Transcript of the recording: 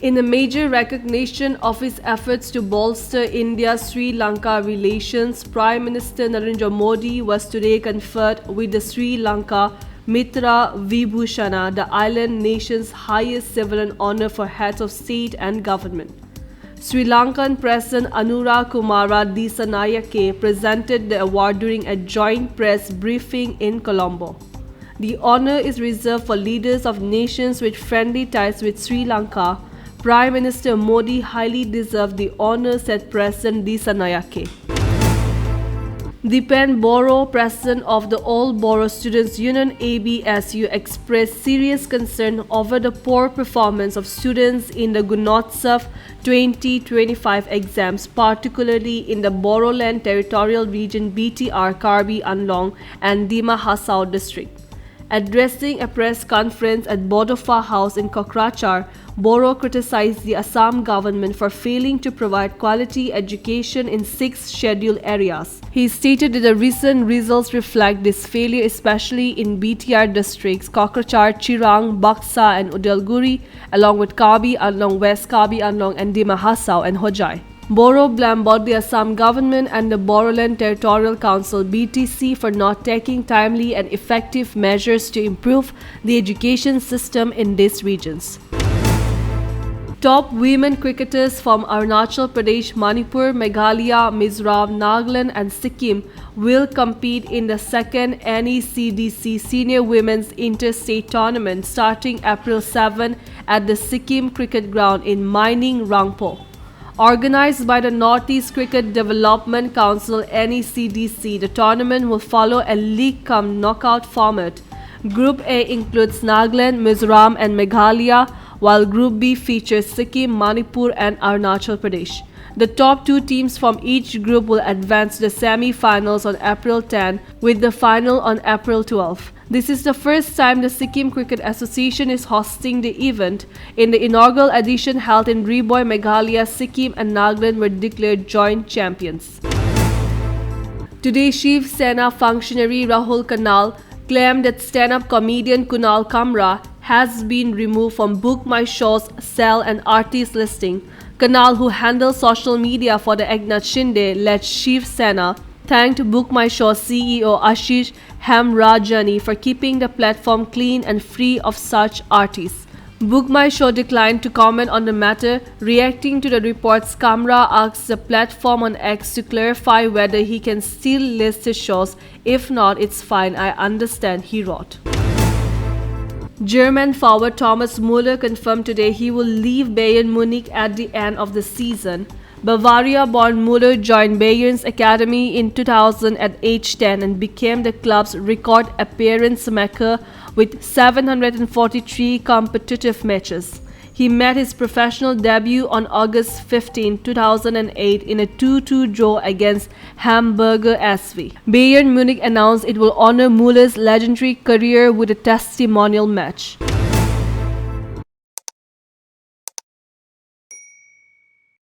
In a major recognition of his efforts to bolster India-Sri Lanka relations, Prime Minister Narendra Modi was today conferred with the Sri Lanka Mitra Vibhushana, the island nation's highest civilian honor for heads of state and government. Sri Lankan President Anura Kumara Dissanayake presented the award during a joint press briefing in Colombo. The honor is reserved for leaders of nations with friendly ties with Sri Lanka. Prime Minister Modi highly deserved the honor, said President Dissanayake. Dipen Boro, president of the All Boro Students Union ABSU, expressed serious concern over the poor performance of students in the Gunotsav 2025 exams, particularly in the Boroland Territorial Region BTR Karbi Anglong and Dima Hasao district. Addressing a press conference at Bodofa House in Kokrachar, Boro criticized the Assam government for failing to provide quality education in 6 scheduled areas. He stated that the recent results reflect this failure, especially in BTR districts Kokrachar, Chirang, Baksa and Udalguri, along with Karbi Anglong, West Karbi Anglong and Dima Hasao and Hojai. Boro blamed both the Assam government and the Boroland Territorial Council BTC for not taking timely and effective measures to improve the education system in these regions. Top women cricketers from Arunachal Pradesh, Manipur, Meghalaya, Mizoram, Nagaland and Sikkim will compete in the second NECDC Senior Women's Interstate Tournament starting April 7 at the Sikkim Cricket Ground in Mining, Rangpo. Organized by the Northeast Cricket Development Council NECDC, the tournament will follow a league-cum-knockout format. Group A includes Nagaland, Mizoram and Meghalaya, while Group B features Sikkim, Manipur and Arunachal Pradesh. The top 2 teams from each group will advance to the semi-finals on April 10, with the final on April 12. This is the first time the Sikkim Cricket Association is hosting the event. In the inaugural edition held in Riboy, Meghalaya, Sikkim and Nagaland were declared joint champions. Today, Shiv Sena functionary Rahul Kanal claimed that stand-up comedian Kunal Kamra has been removed from Book My Show's Sell and Artist listing. Kanal, who handles social media for the Eknath Shinde led Shiv Sena, thanked Book My Show CEO Ashish Hemrajani for keeping the platform clean and free of such artists. Book My Show declined to comment on the matter. Reacting to the reports, Kamra asked the platform on X to clarify whether he can still list his shows. If not, it's fine, I understand, he wrote. German forward Thomas Müller confirmed today he will leave Bayern Munich at the end of the season. Bavaria-born Müller joined Bayern's academy in 2000 at age 10 and became the club's record appearance maker with 743 competitive matches. He made his professional debut on August 15, 2008 in a 2-2 draw against Hamburger SV. Bayern Munich announced it will honor Müller's legendary career with a testimonial match.